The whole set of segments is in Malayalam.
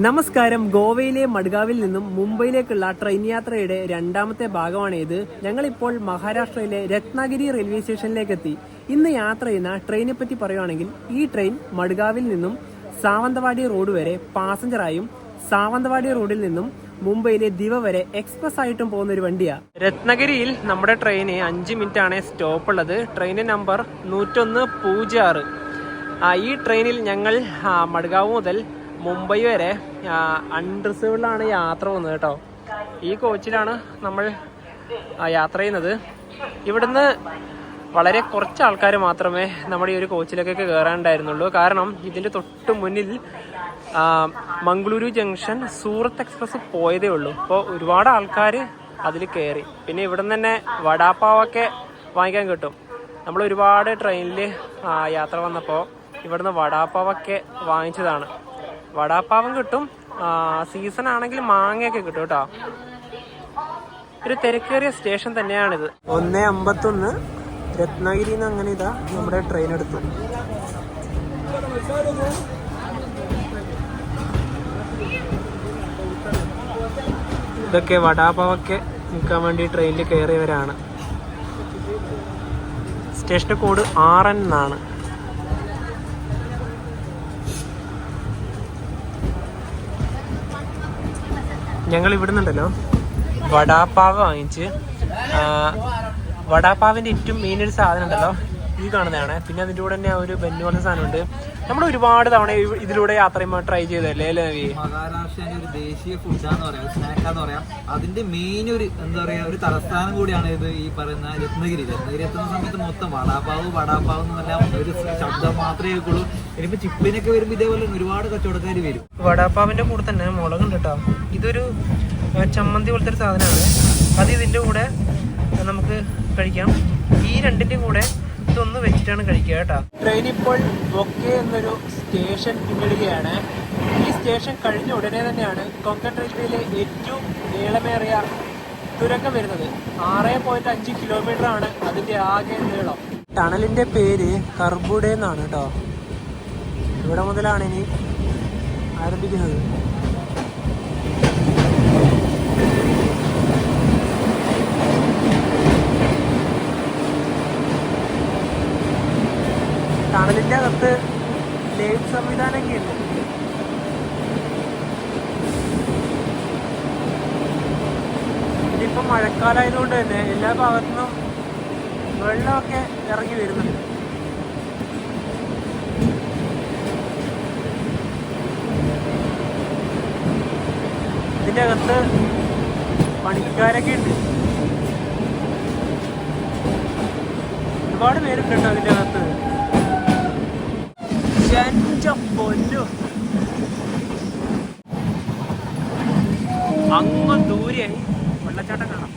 നമസ്കാരം. ഗോവയിലെ മഡ്ഗാവിൽ നിന്നും മുംബൈയിലേക്കുള്ള ട്രെയിൻ യാത്രയുടെ രണ്ടാമത്തെ ഭാഗമാണിത്. ഞങ്ങളിപ്പോൾ മഹാരാഷ്ട്രയിലെ രത്നാഗിരി റെയിൽവേ സ്റ്റേഷനിലേക്ക് എത്തി. ഇന്ന് യാത്ര ചെയ്യുന്ന ട്രെയിനെ പറ്റി പറയുകയാണെങ്കിൽ ഈ ട്രെയിൻ മഡ്ഗാവിൽ നിന്നും സാവന്തവാടി റോഡ് വരെ പാസഞ്ചറായും സാവന്തവാടി റോഡിൽ നിന്നും മുംബൈയിലെ ദിവ വരെ എക്സ്പ്രസ് ആയിട്ടും പോകുന്ന ഒരു വണ്ടിയാണ്. രത്നഗിരിയിൽ നമ്മുടെ ട്രെയിന് 5 മിനിറ്റ് ആണ് സ്റ്റോപ്പ് ഉള്ളത്. Train number 10106. ഈ ട്രെയിനിൽ ഞങ്ങൾ മഡ്ഗാവ് മുതൽ മുംബൈ വരെ അൺറിസർവ്ഡിലാണ് യാത്ര പോകുന്നത് കേട്ടോ. ഈ കോച്ചിലാണ് നമ്മൾ യാത്ര ചെയ്യുന്നത്. ഇവിടുന്ന് വളരെ കുറച്ച് ആൾക്കാർ മാത്രമേ നമ്മുടെ ഈ ഒരു കോച്ചിലേക്കൊക്കെ കയറാനുണ്ടായിരുന്നുള്ളൂ. കാരണം ഇതിൻ്റെ തൊട്ട് മുന്നിൽ മംഗളൂരു ജംഗ്ഷൻ സൂറത്ത് എക്സ്പ്രസ് പോയതേ ഉള്ളൂ. അപ്പോൾ ഒരുപാട് ആൾക്കാർ അതിൽ കയറി. പിന്നെ ഇവിടുന്ന് തന്നെ വടാപ്പാവൊക്കെ വാങ്ങിക്കാൻ കിട്ടും. നമ്മൾ ഒരുപാട് ട്രെയിനിൽ യാത്ര വന്നപ്പോൾ ഇവിടുന്ന് വടാപ്പാവൊക്കെ വാങ്ങിച്ചതാണ്. വടാപ്പാവം കിട്ടും, സീസൺ ആണെങ്കിൽ മാങ്ങയൊക്കെ കിട്ടും കേട്ടോ. ഒരു തിരക്കേറിയ സ്റ്റേഷൻ തന്നെയാണിത്. 1:51 രത്നഗിരിയിൽ നിന്ന് അങ്ങനെ ഇതാ നമ്മുടെ ട്രെയിൻ എടുത്തു. ഇതൊക്കെ വടാപ്പാവൊക്കെ നിൽക്കാൻ വേണ്ടി ട്രെയിനിൽ കയറിയവരാണ്. സ്റ്റേഷന്റെ കോഡ് RN എന്നാണ്. ഞങ്ങൾ ഇവിടുന്നുണ്ടല്ലോ വടാപ്പാവ് വാങ്ങിച്ച്, വടാപ്പാവിൻ്റെ ഏറ്റവും മെയിൻ ഒരു സാധനം ഉണ്ടല്ലോ ഈ കാണുന്നതാണ്. പിന്നെ അതിൻ്റെ കൂടെ തന്നെ ഒരു ബെന്നു പറഞ്ഞ സാധനമുണ്ട്. നമ്മൾ ഒരുപാട് തവണ ഇതിലൂടെ യാത്ര ചെയ്യുമ്പോൾ ട്രൈ ചെയ്തല്ലേ അല്ലേ? മഹാരാഷ്ട്രയുടെ ഒരു ദേശീയ ഫുഡാന്ന് പറയാം, സ്നാക്കാന്ന് പറയാം. അതിന്റെ മെയിൻ ഒരു എന്താ പറയാ ഒരു തലസ്ഥാനം കൂടിയാണ് ഇത് ഈ പറയുന്ന രത്നഗിരി. രത്നഗിരി എത്തുന്ന സമയത്ത് മൊത്തം വടാപ്പാവ് എന്നെല്ലാം ഒരു ശബ്ദം മാത്രമേ കേൾക്കുള്ളൂ. ഇനിയിപ്പോ ചിപ്പിനൊക്കെ വരുമ്പോൾ ഇതേപോലെ ഒരുപാട് കച്ചവടക്കാർ വരും. വടാപ്പാവിന്റെ കൂടെ തന്നെ മുളകുണ്ട് കേട്ടോ. ഇതൊരു ചമ്മന്തി പോലത്തെ ഒരു സാധനമാണ്. അത് ഇതിന്റെ കൂടെ നമുക്ക് കഴിക്കാം. ഈ രണ്ടിന്റെയും കൂടെ ഇതൊന്ന് വെച്ചിട്ടാണ് കഴിക്കുക കേട്ടോ. ട്രെയിൻ ഇപ്പോൾ ബൊക്കെ എന്നൊരു സ്റ്റേഷൻ പിന്നിടുകയാണ്. ഈ സ്റ്റേഷൻ കഴിഞ്ഞ ഉടനെ തന്നെയാണ് കൊങ്കൺ റെയിൽവേയിലെ ഏറ്റവും നീളമേറിയ തുരങ്കം വരുന്നത്. 6.5 കിലോമീറ്റർ ആണ് അതിന്റെ ആകെ നീളം. ടണലിന്റെ പേര് കർബുഡെ എന്നാണ് കേട്ടോ. ഇവിടെ മുതലാണ് ഇനി ആരംഭിക്കുന്നത്. ടണലിന്റെ അകത്ത് ലൈറ്റ് സംവിധാനമൊക്കെ ഉണ്ട്. ഇനിയിപ്പം മഴക്കാലമായതുകൊണ്ട് തന്നെ എല്ലാ ഭാഗത്തുനിന്നും വെള്ളമൊക്കെ ഇറങ്ങി വരുന്നുണ്ട്. ഇതിൻ്റെ അകത്ത് പണിക്കാരൊക്കെ ഉണ്ട്. ഒരുപാട് പേരുണ്ട് കേട്ടോ അതിൻ്റെ അകത്ത്. അങ്ങ് ദൂരെയായി വെള്ളച്ചാട്ടം കാണാം.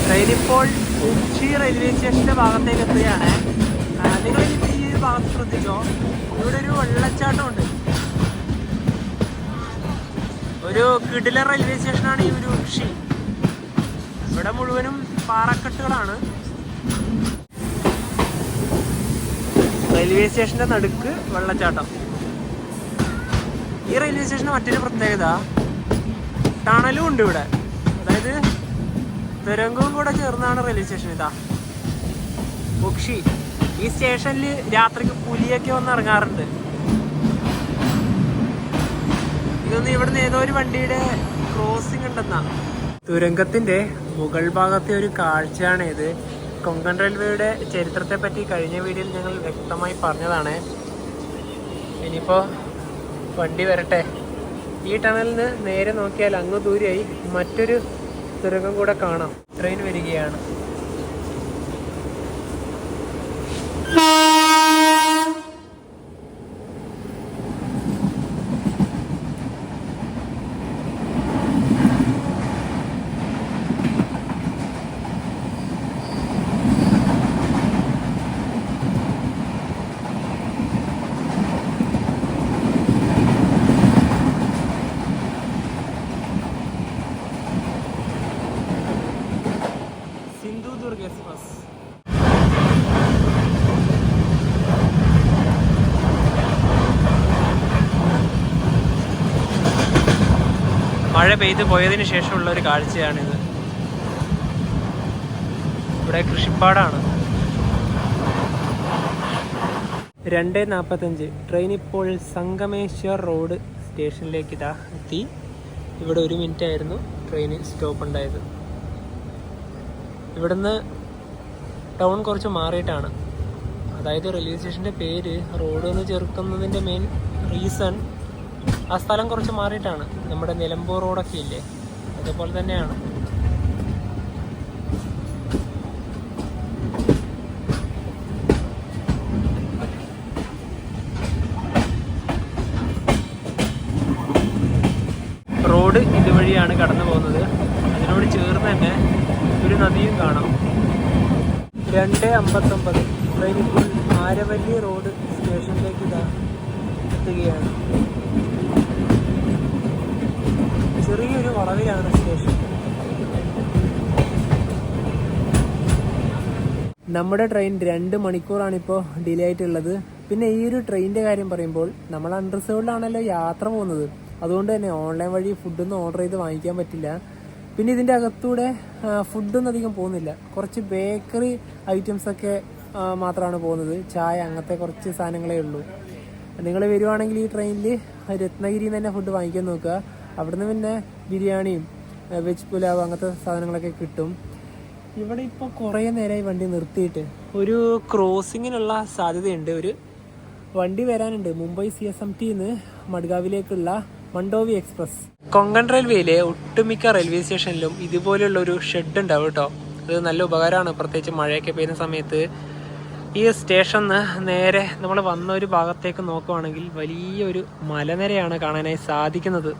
ട്രെയിനിപ്പോൾ ഉച്ചി റെയിൽവേ സ്റ്റേഷന്റെ ഭാഗത്തേക്ക് എത്തുകയാണ്. നിങ്ങൾ ഈ ഒരു ഭാഗത്ത് ശ്രദ്ധിച്ചോ, ഇവിടെ ഒരു വെള്ളച്ചാട്ടമുണ്ട്. ഒരു കിടില റെയിൽവേ സ്റ്റേഷനാണ് ഈ ഒരു ഉച്ചി. ഇവിടെ മുഴുവനും പാറക്കെട്ടുകളാണ്. റെയിൽവേ സ്റ്റേഷന്റെ നടുക്ക് വെള്ളച്ചാട്ടം. ഈ റെയിൽവേ സ്റ്റേഷന് മറ്റൊരു പ്രത്യേകത, ടണലും ഉണ്ട് ഇവിടെ. അതായത് തുരങ്കവും കൂടെ ചേർന്നാണ് റെയിൽവേ സ്റ്റേഷൻ. ഇതാ ബുക്ഷി. ഈ സ്റ്റേഷനിൽ രാത്രിക്ക് പുലിയൊക്കെ വന്ന് ഇറങ്ങാറുണ്ട്. ഇതൊന്നും ഇവിടുന്ന് ഏതോ ഒരു വണ്ടിയുടെ ക്രോസിംഗ് ഉണ്ടെന്നാ. തുരങ്കത്തിന്റെ മുകൾ ഭാഗത്തെ ഒരു കാഴ്ചയാണ് ഇത്. കൊങ്കൺ റെയിൽവേയുടെ ചരിത്രത്തെ പറ്റി കഴിഞ്ഞ വീഡിയോയിൽ ഞങ്ങൾ വ്യക്തമായി പറഞ്ഞതാണ്. ഇനിയിപ്പോ വണ്ടി വരട്ടെ. ഈ ടണലിൽ നിന്ന് നേരെ നോക്കിയാൽ അങ്ങ് ദൂരെയായി മറ്റൊരു തുരങ്കം കൂടെ കാണാം. ട്രെയിൻ വരികയാണ്. മഴ പെയ്ത് പോയതിന് ശേഷമുള്ള ഒരു കാഴ്ചയാണിത്. ഇവിടെ കൃഷിപ്പാടാണ്. 2:45 ട്രെയിൻ ഇപ്പോൾ സംഗമേശ്വർ റോഡ് സ്റ്റേഷനിലേക്ക് എത്തി. ഇവിടെ 1 മിനിറ്റ് ആയിരുന്നു ട്രെയിൻ സ്റ്റോപ്പ് ഉണ്ടായത്. ഇവിടുന്ന് ടൗൺ കുറച്ച് മാറിയിട്ടാണ്. അതായത് റെയിൽവേ സ്റ്റേഷൻ്റെ പേര് റോഡ് എന്ന് ചേർക്കുന്നതിൻ്റെ മെയിൻ റീസൺ ആ സ്ഥലം കുറച്ച് മാറിയിട്ടാണ്. നമ്മുടെ നിലമ്പൂർ റോഡൊക്കെ ഇല്ലേ, അതേപോലെ തന്നെയാണ്. റോഡ് ഇതുവഴിയാണ് കടന്നു പോകുന്നത്. അതിനോട് ചേർന്ന് തന്നെ ഒരു നദിയും കാണാം. 2:59 ട്രെയിൻ ഇപ്പോൾ ആരവല്ലി റോഡ് സ്റ്റേഷനിലേക്ക് എത്തുകയാണ്. ചെറിയൊരു വളവിലാണ് സ്റ്റേഷൻ. നമ്മുടെ ട്രെയിൻ 2 മണിക്കൂറാണ് ഇപ്പോൾ ഡിലേ ആയിട്ടുള്ളത്. പിന്നെ ഈ ഒരു ട്രെയിനിൻ്റെ കാര്യം പറയുമ്പോൾ നമ്മൾ അൺറിസർവ്ഡിലാണല്ലോ യാത്ര പോകുന്നത്. അതുകൊണ്ട് തന്നെ ഓൺലൈൻ വഴി ഫുഡൊന്നും ഓർഡർ ചെയ്ത് വാങ്ങിക്കാൻ പറ്റില്ല. പിന്നെ ഇതിൻ്റെ അകത്തൂടെ ഫുഡൊന്നും അധികം പോകുന്നില്ല. കുറച്ച് ബേക്കറി ഐറ്റംസൊക്കെ മാത്രമാണ് പോകുന്നത്. ചായ, അങ്ങനത്തെ കുറച്ച് സാധനങ്ങളേ ഉള്ളൂ. നിങ്ങൾ വരുവാണെങ്കിൽ ഈ ട്രെയിനിൽ രത്നഗിരിയിൽ നിന്ന് തന്നെ ഫുഡ് വാങ്ങിക്കാൻ നോക്കുക. അവിടുന്ന് പിന്നെ ബിരിയാണിയും വെജ് പുലാവ് അങ്ങനത്തെ സാധനങ്ങളൊക്കെ കിട്ടും. ഇവിടെ ഇപ്പോൾ കുറേ നേരമായി വണ്ടി നിർത്തിയിട്ട്. ഒരു ക്രോസിങ്ങിനുള്ള സാധ്യതയുണ്ട്. ഒരു വണ്ടി വരാനുണ്ട്. മുംബൈ CSMTന്ന് മഡ്ഗാവിലേക്കുള്ള മണ്ടോവി എക്സ്പ്രസ്. കൊങ്കൺ റെയിൽവേയിലെ ഒട്ടുമിക്ക റെയിൽവേ സ്റ്റേഷനിലും ഇതുപോലെയുള്ള ഒരു ഷെഡ് ഉണ്ടാവും കേട്ടോ. അത് നല്ല ഉപകാരമാണ്, പ്രത്യേകിച്ച് മഴയൊക്കെ പെയ്യുന്ന സമയത്ത്. ഈ സ്റ്റേഷന് നേരെ നമ്മൾ വന്ന ഒരു ഭാഗത്തേക്ക് നോക്കുവാണെങ്കിൽ വലിയൊരു മലനിരയാണ് കാണാനായി സാധിക്കുന്നത്.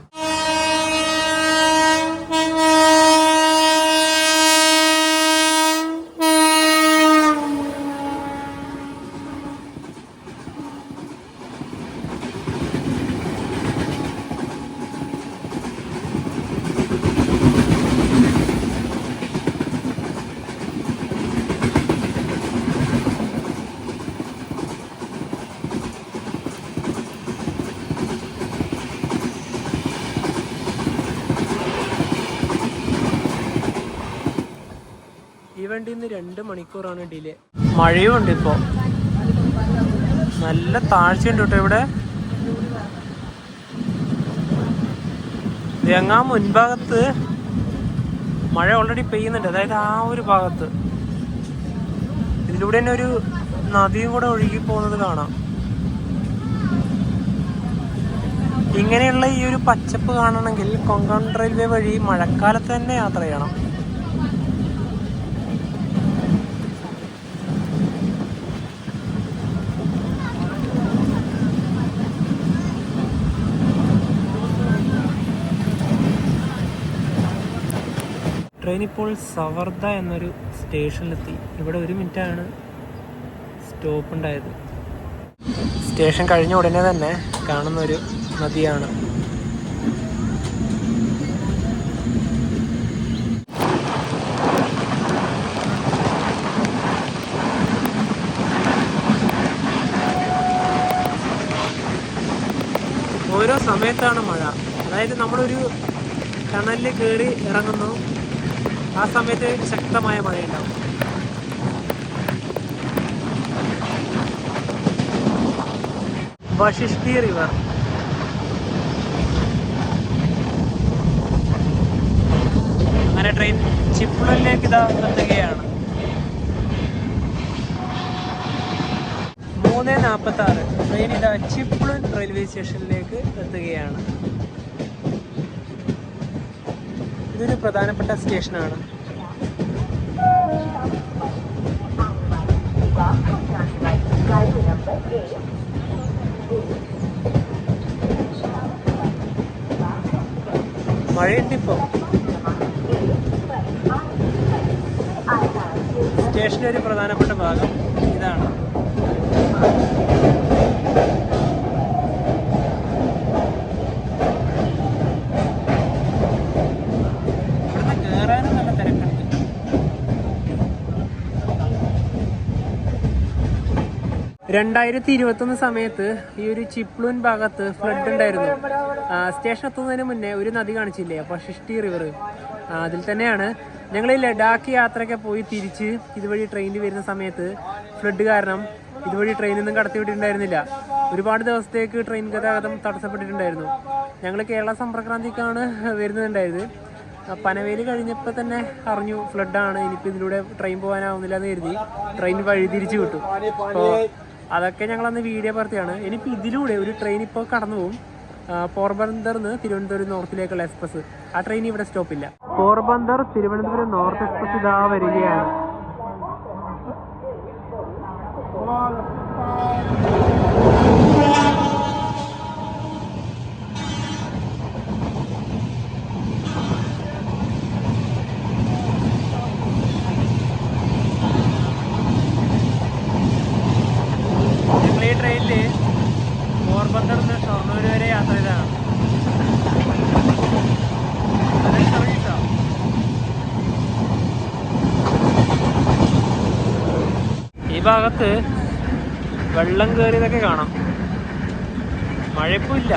ഈ വണ്ടിയിൽ നിന്ന് 2 മണിക്കൂറാണ് ഡിലേ. മഴയും ഉണ്ട് ഇപ്പോൾ. നല്ല താഴ്ചയുണ്ട് കേട്ടോ ഇവിടെ. രങ്ങാ മുൻഭാഗത്ത് മഴ ഓൾറെഡി പെയ്യുന്നുണ്ട്. അതായത് ആ ഒരു ഭാഗത്ത് ഇതിലൂടെ തന്നെ ഒരു നദിയും കൂടെ ഒഴുകി പോകുന്നത് കാണാം. ഇങ്ങനെയുള്ള ഈ ഒരു പച്ചപ്പ് കാണണമെങ്കിൽ കൊങ്കൺ റെയിൽവേ വഴി മഴക്കാലത്ത് തന്നെ യാത്ര ചെയ്യണം. ട്രെയിൻ ഇപ്പോൾ സവർദ എന്നൊരു സ്റ്റേഷനിലെത്തി. ഇവിടെ 1 മിനിറ്റാണ് സ്റ്റോപ്പ് ഉണ്ടായത്. സ്റ്റേഷൻ കഴിഞ്ഞ ഉടനെ തന്നെ കാണുന്നൊരു നദിയാണ്. ഓരോ സമയത്താണ് മഴ. അതായത് നമ്മളൊരു ടണലിൽ കയറി ഇറങ്ങുന്നു, ആ സമയത്ത് ശക്തമായ മഴയുണ്ടാവും. വശിഷ്ഠി റിവർ. അങ്ങനെ ട്രെയിൻ ചിപ്ലൂരിലേക്ക് എത്തുകയാണ്. 3:46 ട്രെയിൻ ചിപ്ലൂർ റെയിൽവേ സ്റ്റേഷനിലേക്ക് എത്തുകയാണ്. ഇതൊരു പ്രധാനപ്പെട്ട സ്റ്റേഷനാണ്. മഴയുണ്ട് ഇപ്പോൾ. സ്റ്റേഷൻ്റെ ഒരു പ്രധാനപ്പെട്ട ഭാഗം ഇതാണ്. ഇവിടുന്ന് കയറാനും നല്ല തിരക്കുണ്ട്. 2021 സമയത്ത് ഈ ഒരു ചിപ്ലൂൻ ഭാഗത്ത് ഫ്ലഡ് ഉണ്ടായിരുന്നു. സ്റ്റേഷൻ എത്തുന്നതിന് മുന്നേ ഒരു നദി കാണിച്ചില്ലേ, അപ്പോൾ ഷിഷ്ടി റിവർ, അതിൽ തന്നെയാണ് ഞങ്ങൾ ഈ ലഡാക്ക് യാത്രയൊക്കെ പോയി തിരിച്ച് ഇതുവഴി ട്രെയിനിൽ വരുന്ന സമയത്ത് ഫ്ലഡ് കാരണം ഇതുവഴി ട്രെയിനൊന്നും കടത്തി വിട്ടിട്ടുണ്ടായിരുന്നില്ല. ഒരുപാട് ദിവസത്തേക്ക് ട്രെയിൻ ഗതാഗതം തടസ്സപ്പെട്ടിട്ടുണ്ടായിരുന്നു. ഞങ്ങൾ കേരള സമ്പർക്രാന്തിക്കാണ് വരുന്നുണ്ടായത്. പനവേല് കഴിഞ്ഞപ്പോൾ തന്നെ അറിഞ്ഞു ഫ്ലഡാണ്, ഇനിയിപ്പോൾ ഇതിലൂടെ ട്രെയിൻ പോകാനാവുന്നില്ല എന്ന് കരുതി ട്രെയിൻ വഴി തിരിച്ചു വിട്ടു. അപ്പോൾ അതൊക്കെ ഞങ്ങളന്ന് വീഡിയോ പകർത്തിയാണ്. ഇനിയിപ്പോൾ ഇതിലൂടെ ഒരു ട്രെയിൻ ഇപ്പോൾ കടന്നു പോകും, പോർബന്ദറിന്ന് തിരുവനന്തപുരം നോർത്തിലേക്കുള്ള എക്സ്പ്രസ്. ആ ട്രെയിൻ ഇവിടെ സ്റ്റോപ്പില്ല. പോർബന്ദർ തിരുവനന്തപുരം നോർത്ത് എക്സ്പ്രസ് ഇതാ വരികയാണ്. ഞങ്ങൾ ഈ ട്രെയിനിൽ പോർബന്ദറിന്ന് ഷൊർണൂർ വരെ യാത്ര ചെയ്തതാണ്. ഈ ഭാഗത്ത് വെള്ളം കയറിയതൊക്കെ കാണാം, മഴയിപ്പോൾ ഇല്ല.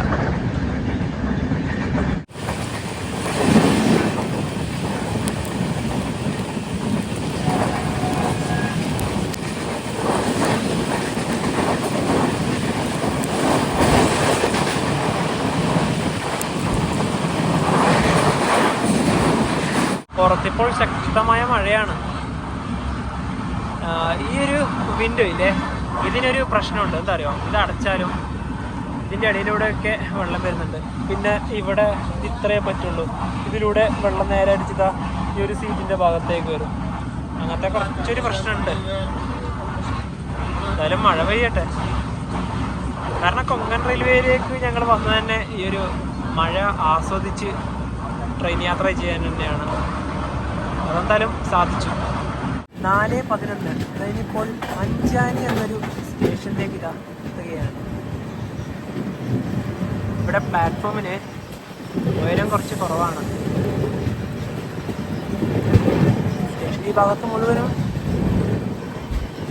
പുറത്തിപ്പോൾ ശക്തമായ മഴയാണ്. ഈ ഒരു വിൻഡോ ഇല്ലേ, ഇതിനൊരു പ്രശ്നമുണ്ട്. എന്താ അറിയോ, ഇത് അടച്ചാലും ഇതിൻ്റെ ഇടയിലൂടെയൊക്കെ വെള്ളം വരുന്നുണ്ട്. പിന്നെ ഇവിടെ ഇത്രയേ പറ്റുള്ളൂ, ഇതിലൂടെ വെള്ളം നേരെ അടിച്ചതാ ഈ ഒരു സീറ്റിൻ്റെ ഭാഗത്തേക്ക് വരും. അങ്ങനത്തെ കുറച്ചൊരു പ്രശ്നമുണ്ട്. എന്തായാലും മഴ പെയ്യട്ടെ. കാരണം കൊങ്കൺ റെയിൽവേയിലേക്ക് ഞങ്ങൾ വന്നത് തന്നെ ഈ ഒരു മഴ ആസ്വദിച്ച് ട്രെയിൻ യാത്ര ചെയ്യാൻ തന്നെയാണ്. അതെന്തായാലും സാധിച്ചു. 4:11 ട്രെയിൻ ഇപ്പോൾ അഞ്ചാനി എന്നൊരു സ്റ്റേഷനിലേക്ക് എത്തുകയാണ്. ഇവിടെ പ്ലാറ്റ്ഫോമിന് ഉയരം കുറച്ച് കുറവാണ്. സ്റ്റേഷൻ ഈ ഭാഗത്ത് മുഴുവനും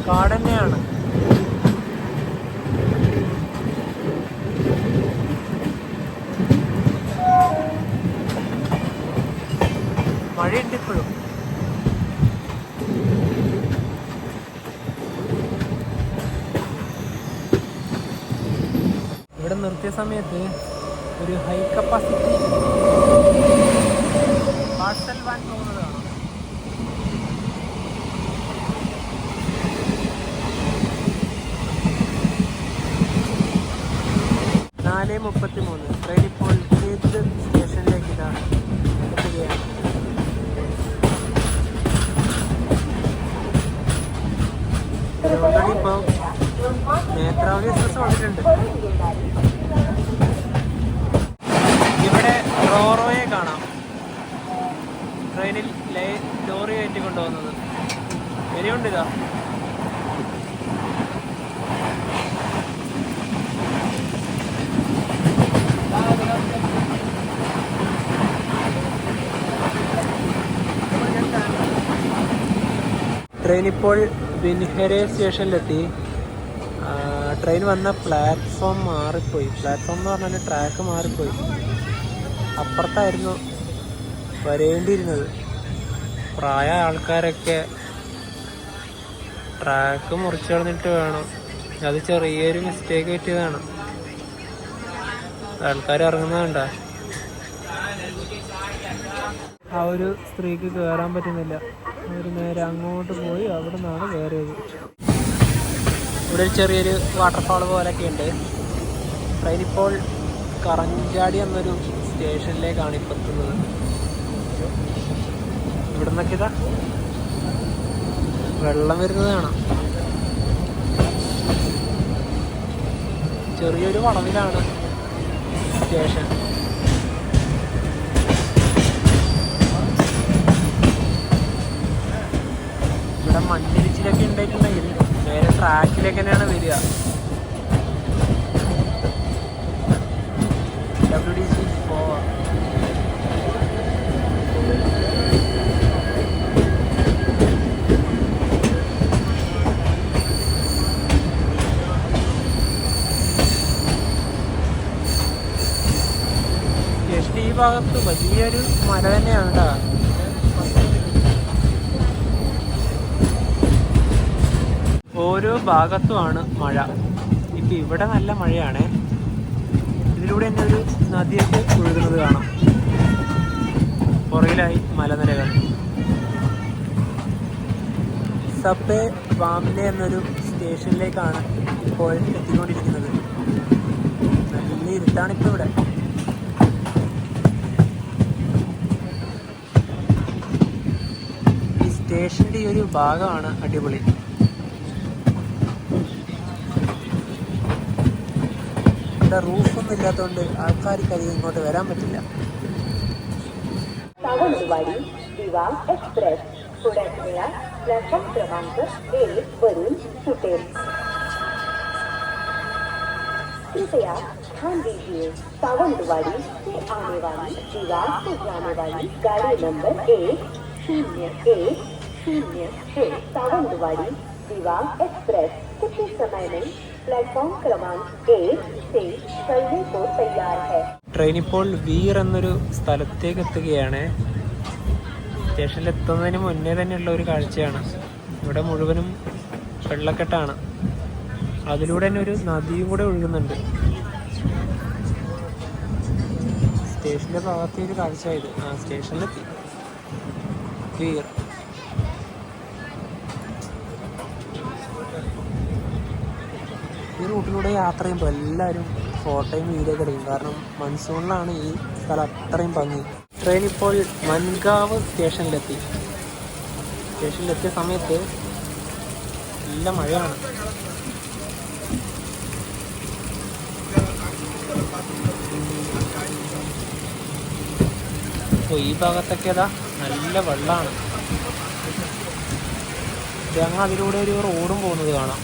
കാട് തന്നെയാണ്. മഴയുണ്ട് ഇപ്പോഴും. ഇവിടെ നിർത്തിയ സമയത്ത് ഒരു ഹൈ കപ്പാസിറ്റി പാർസൽ വാൻ പോകുന്നതാണ്. നാല് 33 ട്രെയിൻ ഇപ്പോൾ ഏത് സ്റ്റേഷനിലേക്ക് ഇതാണ് എത്തുകയാണ്. ഓൾറെഡി ഇപ്പോൾ നേത്രാവതി എക്സ്പ്രസ് വന്നിട്ടുണ്ട്. ഇവിടെ റോറോയെ കാണാം, ട്രെയിനിൽ ലോറി കയറ്റി കൊണ്ടുപോകുന്നത്. വരെയുണ്ട് ഇതാ. ട്രെയിൻ ഇപ്പോൾ ബിൻഹെരെ സ്റ്റേഷനിലെത്തി. ട്രെയിൻ വന്ന പ്ലാറ്റ്ഫോം മാറിപ്പോയി. പ്ലാറ്റ്ഫോം എന്ന് പറഞ്ഞാൽ ട്രാക്ക് മാറിപ്പോയി. അപ്പുറത്തായിരുന്നു വരേണ്ടിയിരുന്നത്. പ്രായ ആൾക്കാരൊക്കെ ട്രാക്ക് മുറിച്ച് കളഞ്ഞിട്ട് വേണം. അത് ചെറിയൊരു മിസ്റ്റേക്ക് പറ്റിയതാണ്. ആൾക്കാർ ഇറങ്ങുന്നതുണ്ട. ആ ഒരു സ്ത്രീക്ക് കയറാൻ പറ്റുന്നില്ല. അവർ നേരെ അങ്ങോട്ട് പോയി അവിടെ നിന്നാണ് കയറിയത്. ഇവിടെ ഒരു ചെറിയൊരു വാട്ടർഫാൾ പോലെയൊക്കെ ഉണ്ട്. ട്രെയിൻ ഇപ്പോൾ കറഞ്ചാടി എന്നൊരു സ്റ്റേഷനിലേക്കാണ് ഇപ്പോൾ എത്തുന്നത്. ഇവിടെ നിന്നൊക്കെ ഇതാ വെള്ളം വരുന്നത് കാണാം. ചെറിയൊരു വളവിലാണ് സ്റ്റേഷൻ. ഇവിടെ മണ്ണിരിച്ചിലൊക്കെ ഉണ്ടായിട്ടുണ്ടെങ്കിൽ നേരെ ട്രാക്കിലേക്ക് തന്നെയാണ് വരിക. WDC പോവാ. ഭാഗത്ത് വലിയൊരു മല തന്നെയാണ് കേട്ടോ. ഓരോ ഭാഗത്തുമാണ് മഴ. ഇപ്പം ഇവിടെ നല്ല മഴയാണ്. ഇതിലൂടെ തന്നെ ഒരു നദിയൊക്കെ ഒഴുകുന്നത് കാണാം. പുറകിലായി മലനിരകൾ. സബ്വേ ബാംബ്ലെ എന്നൊരു സ്റ്റേഷനിലേക്കാണ് ഇപ്പോൾ എത്തിക്കൊണ്ടിരിക്കുന്നത്. നല്ല ഇരുട്ടാണിപ്പോൾ ഇവിടെ. ഈ സ്റ്റേഷൻ്റെ ഈ ഒരു ഭാഗമാണ് അടിപൊളി. ഇവിടെ റൂഫൊന്നും ഇല്ലാത്തതുകൊണ്ട് ആൾക്കാർക്ക് അധികം ഇങ്ങോട്ട് വരാൻ പറ്റില്ല. सावंतवाडी दिवा एक्सप्रेस थोड्याच वेळात प्लॅटफॉर्म क्रमांक 1 वरून सुटेल. कृपया ध्यान दीजिए, सावंतवाड़ी से आने वाली दिवा से जाने वाली गाड़ी नंबर 1010 सावंतवाड़ी दिवा एक्सप्रेस कुछ ही समय में प्लेटफॉर्म क्रमांक 1 से चलने को तैयार है. ട്രെയിൻ ഇപ്പോൾ വീർ എന്നൊരു സ്ഥലത്തേക്ക് എത്തുകയാണ്. സ്റ്റേഷനിൽ എത്തുന്നതിന് മുന്നേ തന്നെയുള്ള ഒരു കാഴ്ചയാണ്. ഇവിടെ മുഴുവനും വെള്ളക്കെട്ടാണ്. അതിലൂടെ തന്നെ ഒരു നദിയും കൂടെ ഒഴുകുന്നുണ്ട്. സ്റ്റേഷൻ്റെ ഭാഗത്തെ ഒരു കാഴ്ചയായത്. സ്റ്റേഷനിലെത്തി വീർ. ഈ റൂട്ടിലൂടെ യാത്ര ചെയ്യുമ്പോൾ എല്ലാവരും ഫോട്ടോയും വീഡിയോ ഒക്കെ എടുക്കും. കാരണം മൺസൂണിലാണ് ഈ സ്ഥലം അത്രയും ഭംഗി. ട്രെയിൻ ഇപ്പോൾ മൻഗാവ് സ്റ്റേഷനിലെത്തി. സ്റ്റേഷനിലെത്തിയ സമയത്ത് നല്ല മഴയാണ്. അപ്പോൾ ഈ ഭാഗത്തൊക്കെ അതാ നല്ല വെള്ളമാണ്. ഞങ്ങൾ അതിലൂടെ ഒരു റോഡും പോകുന്നത് കാണാം.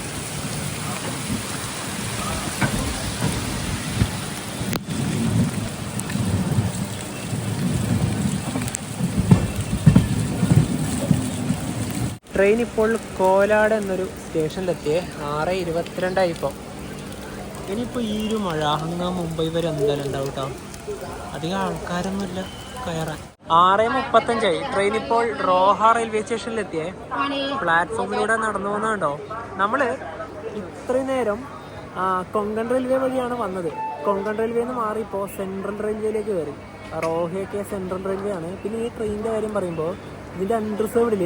ട്രെയിൻ ഇപ്പോൾ കോലാട് എന്നൊരു സ്റ്റേഷനിലെത്തിയേ. 6:22 ഇപ്പോൾ. ഇനിയിപ്പോൾ ഈ ഒരു മഴ അങ്ങ് മുംബൈ വരെ എന്തായാലും ഉണ്ടാവും കേട്ടോ. അധികം ആൾക്കാരൊന്നുമില്ല കയറാൻ. 6:35 ട്രെയിൻ ഇപ്പോൾ റോഹ റെയിൽവേ സ്റ്റേഷനിലെത്തിയേ. പ്ലാറ്റ്ഫോമിലൂടെ നടന്നു പോകുന്നുണ്ടോ. നമ്മൾ ഇത്രയും നേരം കൊങ്കൺ റെയിൽവേ വഴിയാണ് വന്നത്. കൊങ്കൺ റെയിൽവേ നിന്ന് മാറിയപ്പോൾ സെൻട്രൽ റെയിൽവേയിലേക്ക് കയറി. റോഹയൊക്കെ സെൻട്രൽ റെയിൽവേ ആണ്. പിന്നെ ഈ ട്രെയിനിൻ്റെ കാര്യം പറയുമ്പോൾ ഇതിൻ്റെ അൺറിസർവ്ഡിൽ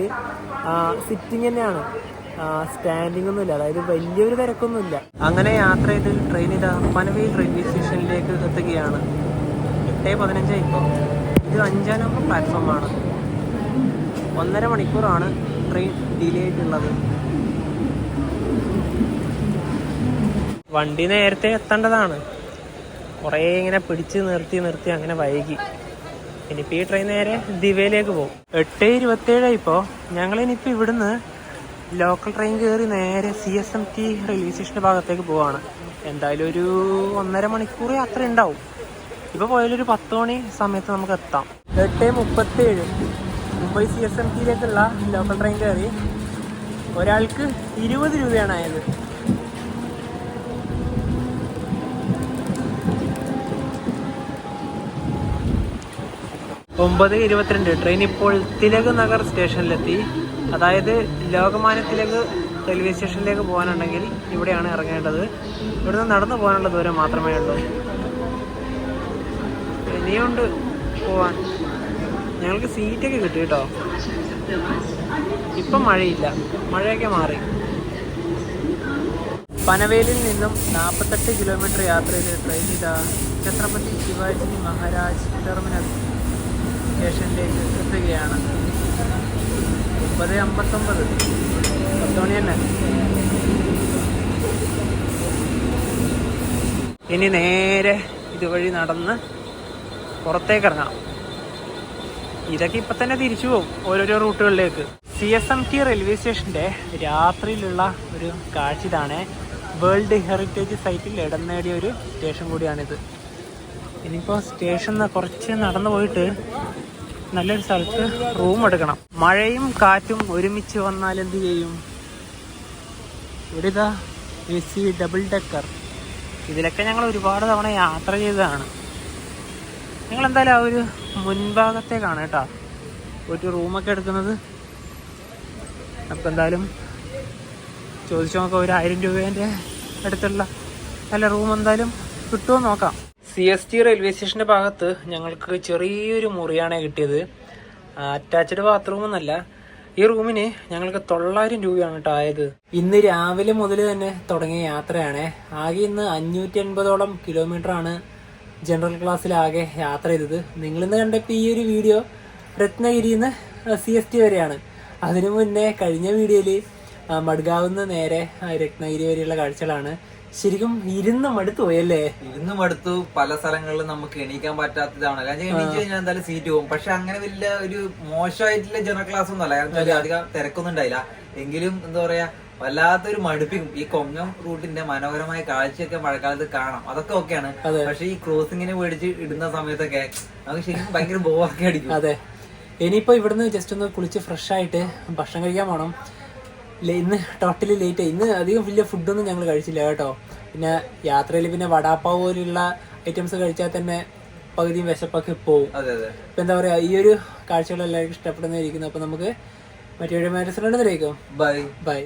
സിറ്റിംഗ് തന്നെയാണ്, സ്റ്റാൻഡിംഗ് ഒന്നുമില്ല. അതായത് വലിയൊരു തിരക്കൊന്നുമില്ല. അങ്ങനെ യാത്ര ചെയ്ത് ട്രെയിൻ ഇതാ പനവേൽ റെയിൽവേ സ്റ്റേഷനിലേക്ക് എത്തുകയാണ്. 8:15 ഇപ്പോൾ. ഇത് 5 നമ്പർ പ്ലാറ്റ്ഫോമാണ്. 1.5 മണിക്കൂറാണ് ട്രെയിൻ ഡിലേ ആയിട്ടുള്ളത്. വണ്ടി നേരത്തെ എത്തേണ്ടതാണ്. കുറേ ഇങ്ങനെ പിടിച്ച് നിർത്തി അങ്ങനെ വൈകി. ഇനിയിപ്പോൾ ഈ ട്രെയിൻ നേരെ ദിവയിലേക്ക് പോകും. 8:27 ഇപ്പോൾ. ഞങ്ങളിനിപ്പോൾ ഇവിടുന്ന് ലോക്കൽ ട്രെയിൻ കയറി നേരെ CSMT റെയിൽവേ സ്റ്റേഷൻ്റെ ഭാഗത്തേക്ക് പോവാണ്. എന്തായാലും ഒരു 1.5 മണിക്കൂർ യാത്ര ഉണ്ടാവും. ഇപ്പോൾ പോയാലൊരു 10 മണി സമയത്ത് നമുക്ക് എത്താം. 8:37 മുംബൈ CSMTയിലേക്കുള്ള ലോക്കൽ ട്രെയിൻ കയറി. ഒരാൾക്ക് 20 രൂപയാണ് ആയത്. ഒമ്പത് 22 ട്രെയിൻ ഇപ്പോൾ തിലക് നഗർ സ്റ്റേഷനിലെത്തി. അതായത് ലോകമാന്യ തിലക് റെയിൽവേ സ്റ്റേഷനിലേക്ക് പോകാനുണ്ടെങ്കിൽ ഇവിടെയാണ് ഇറങ്ങേണ്ടത്. ഇവിടുന്ന് നടന്നു പോകാനുള്ള ദൂരം മാത്രമേ ഉള്ളൂ. ഇനിയുണ്ട് പോവാൻ. ഞങ്ങൾക്ക് സീറ്റൊക്കെ കിട്ടി കേട്ടോ. ഇപ്പം മഴയില്ല, മഴയൊക്കെ മാറി. പനവേലിൽ നിന്നും 48 കിലോമീറ്റർ യാത്ര ചെയ്ത് ട്രെയിൻ ഇതാ ഛത്രപതി ശിവാജി മഹാരാജ് ടെർമിനൽ സ്റ്റേഷനിലേക്ക് എത്തുകയാണ്. 9:59 10 മണി തന്നെ. ഇനി നേരെ ഇതുവഴി നടന്ന് പുറത്തേക്ക് ഇറങ്ങാം. ഇതൊക്കെ ഇപ്പം തന്നെ തിരിച്ചു പോകും ഓരോരോ റൂട്ടുകളിലേക്ക്. CSMT റെയിൽവേ സ്റ്റേഷൻ്റെ രാത്രിയിലുള്ള ഒരു കാഴ്ച ഇതാണ്. വേൾഡ് ഹെറിറ്റേജ് സൈറ്റിൽ ഇടം നേടിയ ഒരു സ്റ്റേഷൻ കൂടിയാണിത്. ഇനിയിപ്പോൾ സ്റ്റേഷനിൽ നിന്ന് കുറച്ച് നടന്നു പോയിട്ട് നല്ലൊരു സ്ഥലത്ത് റൂം എടുക്കണം. മഴയും കാറ്റും ഒരുമിച്ച് വന്നാൽ എന്ത് ചെയ്യും? ഇവിടെ ഇതാ AC ഡബിൾ ഡെക്കർ. ഇതിലൊക്കെ ഞങ്ങൾ ഒരുപാട് തവണ യാത്ര ചെയ്തതാണ്. നിങ്ങൾ എന്തായാലും ആ ഒരു മുൻഭാഗത്തേക്കാണ് കേട്ടോ ഒരു റൂമൊക്കെ എടുക്കുന്നത്. നമുക്ക് എന്തായാലും ചോദിച്ചു നോക്കാം, 1000 രൂപേൻ്റെ അടുത്തുള്ള നല്ല റൂം എന്തായാലും കിട്ടുമോ നോക്കാം. CST റെയിൽവേ സ്റ്റേഷൻ്റെ ഭാഗത്ത് ഞങ്ങൾക്ക് ചെറിയൊരു മുറിയാണ് കിട്ടിയത്. അറ്റാച്ച്ഡ് ബാത്റൂം എന്നല്ല. ഈ റൂമിന് ഞങ്ങൾക്ക് 900 രൂപയാണ് കേട്ടോ ആയത്. ഇന്ന് രാവിലെ മുതൽ തന്നെ തുടങ്ങിയ യാത്രയാണ്. ആകെ ഇന്ന് 580ഓളം കിലോമീറ്ററാണ് ജനറൽ ക്ലാസ്സിലാകെ യാത്ര ചെയ്തത്. നിങ്ങളിന്ന് കണ്ടപ്പോൾ ഈ ഒരു വീഡിയോ രത്നഗിരിയിൽ നിന്ന് CST വരെയാണ്. അതിനു മുന്നേ കഴിഞ്ഞ വീഡിയോയിൽ മഡ്ഗാവിൽ നേരെ രത്നഗിരി വരെയുള്ള കാഴ്ചകളാണ്. ശരിക്കും ഇരുന്ന് മടുത്തു പോയല്ലേ? ഇരുന്ന് മടുത്തു. പല സ്ഥലങ്ങളിലും നമുക്ക് എണീക്കാൻ പറ്റാത്തതാണ്. അല്ലെങ്കിൽ എണീച്ച് കഴിഞ്ഞാൽ എന്തായാലും സീറ്റ് പോകും. പക്ഷെ അങ്ങനെ വലിയ ഒരു മോശമായിട്ടുള്ള ജനറൽ ക്ലാസ് ഒന്നും അല്ല. കാരണം അധികം തിരക്കൊന്നും ഉണ്ടായില്ല. എങ്കിലും എന്താ പറയാ, വല്ലാത്തൊരു മടുപ്പിക്കും. ഈ കൊങ്ങം റൂട്ടിന്റെ മനോഹരമായ കാഴ്ചയൊക്കെ മഴക്കാലത്ത് കാണാം, അതൊക്കെ ഓക്കെയാണ്. പക്ഷെ ഈ ക്രോസിങ്ങിനെ മേടിച്ച് ഇടുന്ന സമയത്തൊക്കെ നമുക്ക് ശരിക്കും ഭയങ്കര ബോറൊക്കെ അടിക്കും. അതെ, ഇനിയിപ്പോ ഇവിടുന്ന് ജസ്റ്റ് ഒന്ന് കുളിച്ച് ഫ്രഷ് ആയിട്ട് ഭക്ഷണം കഴിക്കാൻ പോകണം. ഇന്ന് ടോട്ടലി ലേറ്റ് ആയി. ഇന്ന് അധികം വലിയ ഫുഡൊന്നും ഞങ്ങൾ കഴിച്ചില്ല കേട്ടോ. പിന്നെ യാത്രയിൽ പിന്നെ വടാപ്പാവ് പോലുള്ള ഐറ്റംസ് കഴിച്ചാൽ തന്നെ പകുതിയും വിശപ്പൊക്കെ പോവും. ഇപ്പൊ എന്താ പറയാ, ഈ ഒരു കാഴ്ചകൾ എല്ലാവർക്കും ഇഷ്ടപ്പെടുന്നതായിരിക്കുന്നു. അപ്പൊ നമുക്ക് മറ്റൊരു മാറ്റത്തിലുണ്ടെന്നിരിക്കും. Bye bye.